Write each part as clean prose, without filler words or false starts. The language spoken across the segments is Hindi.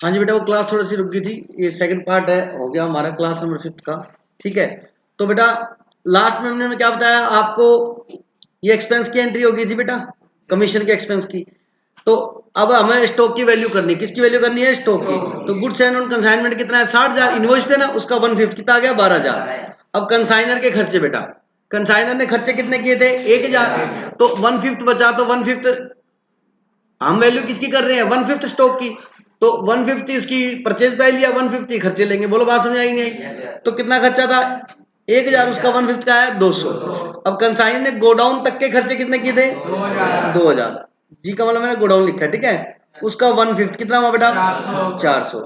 हाँ जी बेटा, वो क्लास थोड़ी सी रुक गई थी, ये सेकंड पार्ट है, हो गया हमारा क्लास नंबर 5 का। ठीक है, तो बेटा लास्ट में हमने क्या बताया आपको, ये एक्सपेंस की एंट्री हो गई थी बेटा, कमीशन के एक्सपेंस की। तो अब हमें स्टॉक की वैल्यू करनी है, किसकी वैल्यू करनी है, स्टॉक की। तो गुड्स एंड ऑन कंसाइनमेंट कितना है, 60,000 इनवॉइस पे ना, उसका 1/5 कितना आ गया, 12,000। अब कंसाइनर के खर्चे बेटा, कंसाइनर ने खर्चे कितने किए थे, 1,000, तो 1/5 बचा, तो 1/5 हम वैल्यू किसकी कर रहे हैं, 1/5 स्टॉक की। तो 1/5 इसकी परचेज प्राइस लिया, 150 खर्चे लेंगे। बोलो बात समझ आई नहीं? तो कितना खर्चा था, 1,000, उसका 1/5 का है 200। अब कंसाइन ने गोडाउन तक के खर्चे कितने किए थे, 2,000। जी का मतलब मैंने गोडाउन लिखा है, ठीक है, उसका 1/5 कितना हुआ बेटा, 400।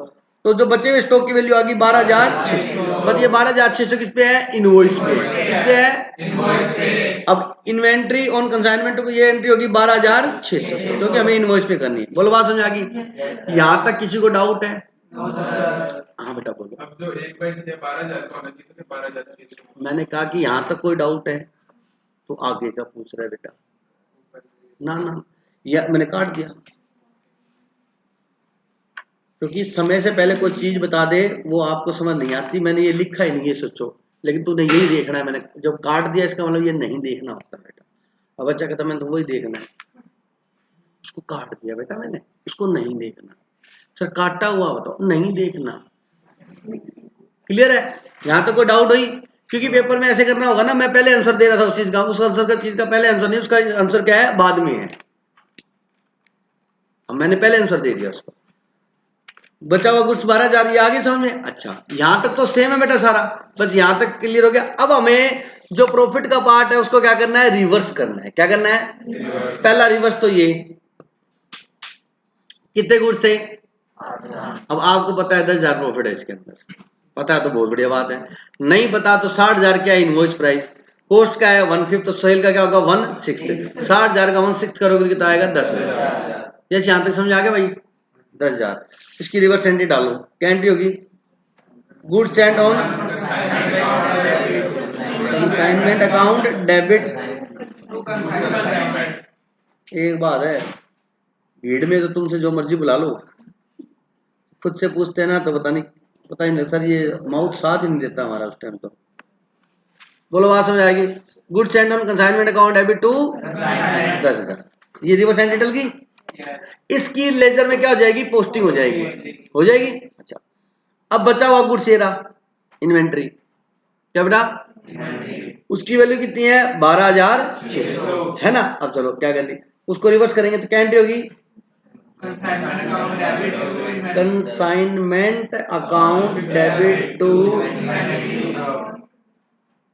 तो जो बचे हुए स्टॉक की वैल्यू आ गई 12,600। बस ये 12,600 किस पे है, इनवॉइस पे। किस पे है, अब इन्वेंट्री ऑन कंसाइनमेंट को ये एंट्री होगी 12,600, क्योंकि हमें इनवॉइस पे करनी है। बोलो बात समझ आ गई? यहाँ तक किसी को डाउट है? हाँ बेटा बोलो। अब जो 1/6 12,000 का होना चाहिए, 12,600। मैंने कहा कि यहाँ तक कोई डाउट है तो आगे का पूछ रहा है बेटा। ना ना, या मैंने काट दिया, क्योंकि समय से पहले कोई चीज बता दे वो आपको समझ नहीं आती। मैंने ये लिखा ही नहीं है, सोचो, लेकिन तूने यही देखना है। मैंने जब काट दिया इसका मतलब ये नहीं देखना होता बेटा। अब बच्चा कहता मैंने तो वही देखना है, उसको काट दिया बेटा मैंने, उसको नहीं देखना। सर काटा हुआ बताओ, नहीं देखना। क्लियर है? यहाँ तक कोई डाउट हुई? क्योंकि पेपर में ऐसे करना होगा ना, मैं पहले आंसर दे रहा था उस चीज का, उस आंसर का चीज का पहले आंसर नहीं, उसका आंसर क्या है, बाद में है। अब मैंने पहले आंसर दे दिया उसको, बचा हुआ कुछ 12,000, ये आगे समझ में? अच्छा, यहां तक तो सेम है बेटा सारा, बस यहां तक क्लियर हो गया। अब हमें जो प्रॉफिट का पार्ट है उसको क्या करना है, रिवर्स करना है। क्या करना है, पहला रिवर्स तो ये, कितने गुड्स थे, अब आपको पता है 10,000 प्रॉफिट है इसके अंदर, पता है तो बहुत बढ़िया बात है। नहीं पता तो 60,000 क्या है इनवॉइस प्राइस, कॉस्ट का है 1/5, तो सेल का क्या होगा 1/6। 60,000 का 1/6 करोगे तो कितना आएगा, 10,000। जैसे यहां तक समझ आ गया भाई, 10,000। इसकी रिवर्स एंट्री डालो, क्या एंट्री होगी, goods and on consignment account debit. एक बात है, भीड़ में तो तुमसे जो मर्जी बुला लो, खुद से पूछते हैं ना तो पता ही नहीं सर, ये माउथ साथ ही नहीं देता हमारा उस टाइम तो। बोलो बात समझ आएगी? Goods and on consignment account debit to 10,000, ये रिवर्स एंट्री डल गई। इसकी लेजर में क्या हो जाएगी, पोस्टिंग हो जाएगी, हो जाएगी। अच्छा, अब बचा हुआ गुड्स ये रहा, इन्वेंट्री, क्या बेटा, उसकी वैल्यू कितनी है, 12,600 है ना। अब चलो क्या करनी, उसको रिवर्स करेंगे तो क्या एंट्री होगी, consignment account debit to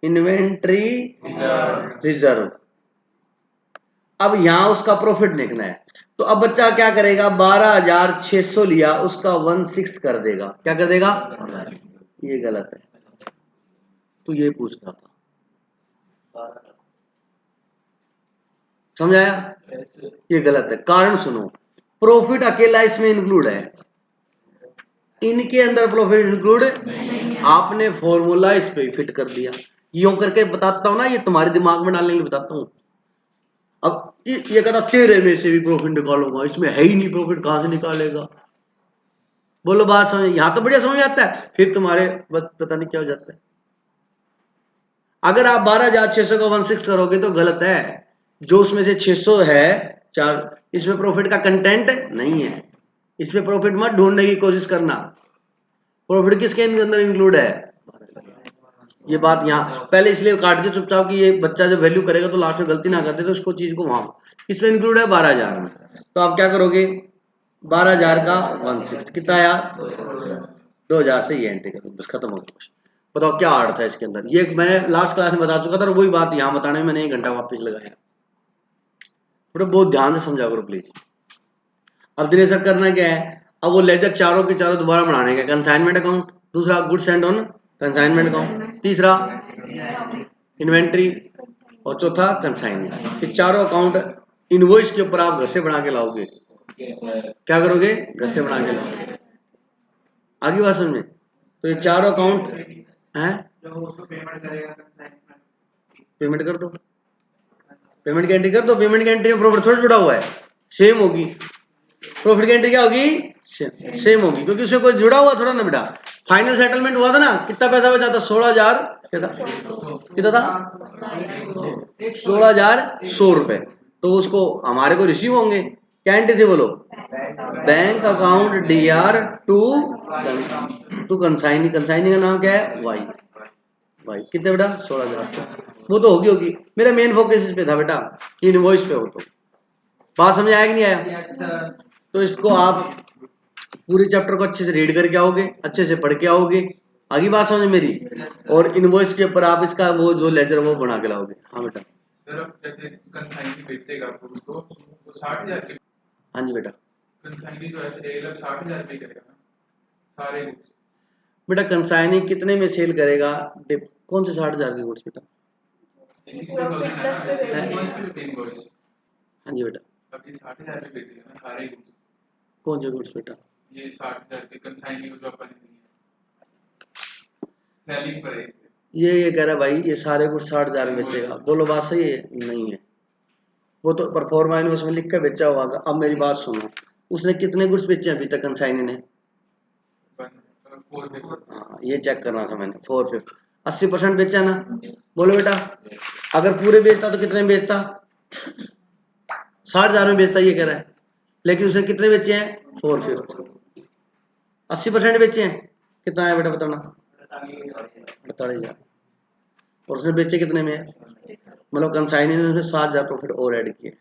inventory reserve. अब यहां उसका प्रॉफिट देखना है, तो अब बच्चा क्या करेगा, 12,600 लिया, उसका 1/6 कर देगा। क्या कर देगा, ये गलत है, तो ये पूछ रहा था, समझ आया? ये गलत है, कारण सुनो, प्रॉफिट अकेला इसमें इंक्लूड है, इनके अंदर प्रॉफिट इंक्लूड, आपने फॉर्मूला इस पे फिट कर दिया। यूं करके बताता हूं ना, ये तुम्हारे दिमाग में डालने के लिए बताता हूं। अब ये कहता तेरे में से भी प्रॉफिट निकालूंगा, इसमें है ही नहीं प्रॉफिट, कहां से निकालेगा। बोलो बात समझ, यहां तो बढ़िया समझ आता है, फिर तुम्हारे बस पता नहीं क्या हो जाता है। अगर आप 12,600 को 1/6 करोगे तो गलत है, जो उसमें से 600 है चार, इसमें प्रॉफिट का कंटेंट नहीं है, इसमें प्रॉफिट मत ढूंढने की कोशिश करना। प्रॉफिट किसके अंदर इंक्लूड है, ये बात यहाँ पहले इसलिए काट दिया चुपचाप कि ये बच्चा जब वैल्यू करेगा तो लास्ट में गलती ना करते, तो उसको चीज को वहां किसमें इंक्लूड है, 12,000 में। तो आप क्या करोगे, 12,000 का 1/6 कितना आया, 2,000 से ये एंट्री करो, बस खत्म हो गया। बताओ क्या अर्थ है इसके अंदर, ये मैंने लास्ट क्लास में बता चुका था, और वही बात यहाँ बताने में मैंने 1 घंटा वापस लगाया। थोड़ा बहुत ध्यान से समझा करो प्लीज। अब दिनेश सर करना क्या है, अब वो लेजर चारों के चारों दोबारा बनाने का, कंसाइनमेंट अकाउंट, दूसरा goods and on consignment account, तीसरा इन्वेंट्री, और चौथा कंसाइनमेंट। ये चारों अकाउंट इनवॉइस के ऊपर आप घर से बना के लाओगे। क्या करोगे, घर से बना के लाओगे। आगे बात समझ में? तो ये चारों अकाउंट हैं, पेमेंट कर दो, पेमेंट की एंट्री कर दो, पेमेंट की एंट्री में प्रॉफिट थोड़ा जुड़ा हुआ है, सेम होगी। प्रॉफिट की एंट्री क्या होगी, सेम होगी, क्योंकि उसमें कोई जुड़ा हुआ थोड़ा ना बेटा। फाइनल सेटलमेंट हुआ था ना, कितना पैसा बचा था, 16,000 कितना था, 16,100 रुपए। तो उसको हमारे को रिसीव होंगे, क्या एंट्री थी बोलो, bank account DR to consignee, consignee का नाम क्या है, वाई कितने बेटा, 16,000। वो तो होगी मेरा मेन फोकस इस पे था बेटा, इनवॉइस पे हो। तो बात समझ आया कि नहीं आया। तो इसको आप पूरे चैप्टर को अच्छे से रीड करके आओगे, अच्छे से पढ़ के आओगे, आगे बात समझ मेरी। और इनवॉइस के ऊपर आप इसका वो जो लेजर वो बना के लाओगे। हाँ बेटा, सर अब जैसे कंसाइनी बेचेगा गुड्स को तो 60,000 की, हाँ जी बेटा, कंसाइनी जो है सेल अब 60,000 पे करेगा ना सारे गुड्स, बेटा कंसाइनी कितने में सेल करेगा, कौन से 60,000 के गुड्स बेटा, 60,000 है ना इनवॉइस, हाँ जी बेटा, अभी 60,000 पे बेचेगा ना सारे गुड्स, कौन से गुड्स बेटा, ये 60,000 के कंसाइनी जो अपन ने दी है सेलिंग प्राइस पे। ये कह रहा है भाई ये सारे गुड्स 60,000 में बेचेगा, बोलो बात सही है, नहीं है, वो तो परफॉर्मा इनवॉइस में लिख कर बेचा होगा। अब मेरी बात सुनो, उसने कितने गुड्स बेचे अभी तक कंसाइनी ने, हाँ ये चेक करना था मैंने, 450, 80% बेचा ना, बोलो बेटा। अगर पूरे बेचता तो कितने में बेचता, 60,000 में बेचता ये कह रहा है, लेकिन उसने कितने बेचे हैं, 450, 80% बेचे हैं, कितना है बेटा बताना, 48,000, और उसने बेचे कितने में, मतलब कंसाइनी ने उसमें 7,000 प्रॉफिट और ऐड किए।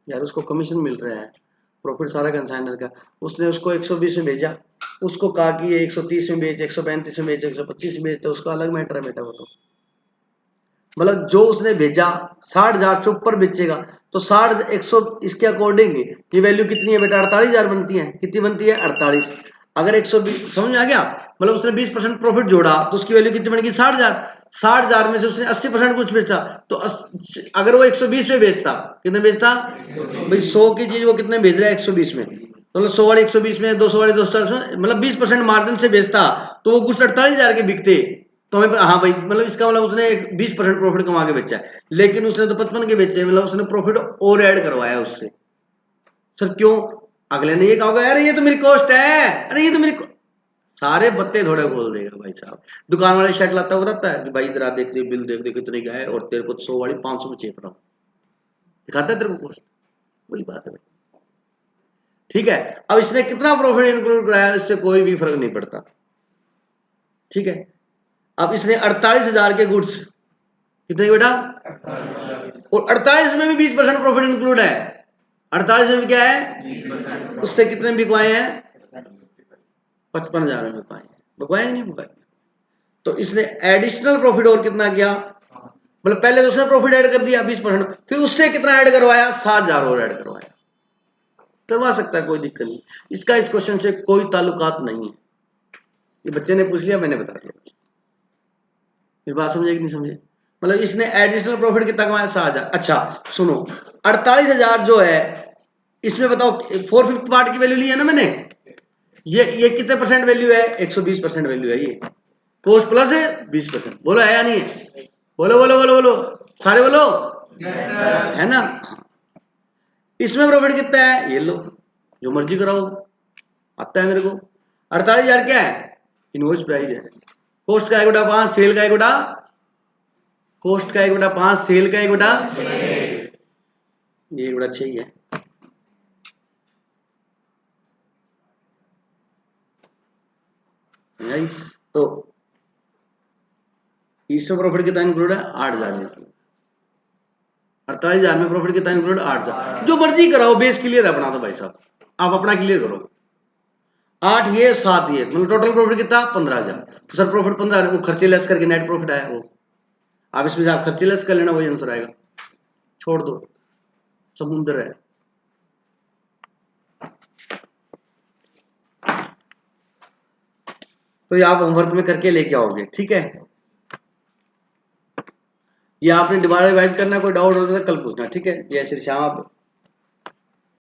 यार उसको कमीशन मिल रहा है, प्रॉफिट सारा कंसाइनर का। उसने उसको 120 में भेजा, उसको कहा कि ये 130 में बेच, 135 में बेच, 125 में बेच, तो उसका अलग मैटर है बेटा। वो तो मतलब जो उसने भेजा 60,000 से ऊपर बेचेगा तो 60 100 इसके अकॉर्डिंग ये वैल्यू कितनी है बेटा, 48,000 बनती है, कितनी बनती है 48। अगर 120 समझ में आ गया, मतलब उसने 20% प्रॉफिट जोड़ा तो उसकी वैल्यू कितनी बनेगी 60,000। 60,000 में से उसने 80% कुछ बेचा, तो अगर वो 120 में बेचता, कितने बेचता भाई, 100 की चीज वो कितने बेच रहा है 120 में, तो मतलब 100 वाली 120 में, 200 वाली 240 में, मतलब 20% मार्जिन से बेचता, तो वो कुछ 48,000 के बिकते। तो हमें हाँ भाई, मतलब इसका मतलब उसने 20% प्रॉफिट कमा के बेचा है, लेकिन उसने तो 55 के बेचे, मतलब उसने प्रॉफिट और ऐड करवाया उससे। सर क्यों, अगले ने ये कहा होगा यार ये तो मेरी कॉस्ट है, अरे ये तो मेरी सारे बत्ते थोड़े खोल देगा भाई साहब। दुकान वाले शर्ट लाता हुआ बताता है कि भाई इधर देख दे, बिल देख दे कितने का है, और तेरे को 100 वाली 500 में चेप रहा हूँ, दिखाता है तेरे को कॉस्ट, वही बात है भाई। ठीक है, अब इसने कितना प्रॉफिट इंक्लूड कराया इससे कोई भी फर्क नहीं पड़ता। ठीक है, अब इसने 48,000 के गुड्स, कितने बेटा, और 48 में भी 20% प्रॉफिट इंक्लूड है, 48 में भी क्या है, उससे कितने बिकवाए हैं, 55,000 में बिकवाए, बिकवाए नहीं बिकवाए। तो इसने एडिशनल प्रॉफिट और कितना किया, मतलब पहले तो उसने प्रॉफिट ऐड कर दिया 20%, फिर उससे कितना ऐड करवाया, 7,000 और ऐड करवाया, करवा सकता है कोई दिक्कत नहीं, इसका इस क्वेश्चन से कोई ताल्लुकात नहीं है, ये बच्चे ने पूछ लिया मैंने बता दिया, फिर बात समझे कि नहीं समझे। मतलब इसने एडिशनल प्रॉफिट कितना कमाया, 7,000। अच्छा सुनो, 48,000 जो है इसमें बताओ 4/5 पार्ट की वैल्यू ली है ना मैंने, ये कितने परसेंट वैल्यू है, 120% वैल्यू है, ये कॉस्ट प्लस है 20%, बोलो है या नहीं है, बोलो बोलो बोलो बोलो, सारे बोलो, है ना। इसमें प्रॉफिट कितना है, ये लो जो मर्जी कराओ, आता है मेरे को। 48,000 क्या है, इनवॉइस प्राइस है, कॉस्ट का 1/5, सेल का 1/5, कॉस्ट का 1/5, सेल का 1/6, ये 1/6 ही है। तो इसमें प्रॉफिट कितना इंक्लूड है, 8,000 इंक्लूड, 48,000 में प्रॉफिट कितना इंक्लूड, 8,000, जो मर्जी कराओ, बेस क्लियर है अपना, तो भाई साहब आप अपना क्लियर करो, 8 ये 7 ये, मतलब टोटल प्रॉफिट कितना 15,000, तो सर प्रॉफिट 15, वो खर्चे लेस करके नेट प्रॉफिट आया वो, आप इसमें से आप खर्चे लेस कर लेना, वही आंसर आएगा, छोड़ दो, समुद्र है। तो ये आप होमवर्क में करके लेके आओगे, ठीक है। ये आपने दोबारा रिवाइज करना, कोई डाउट हो तो कल पूछना, ठीक है। जय श्री श्याम। आप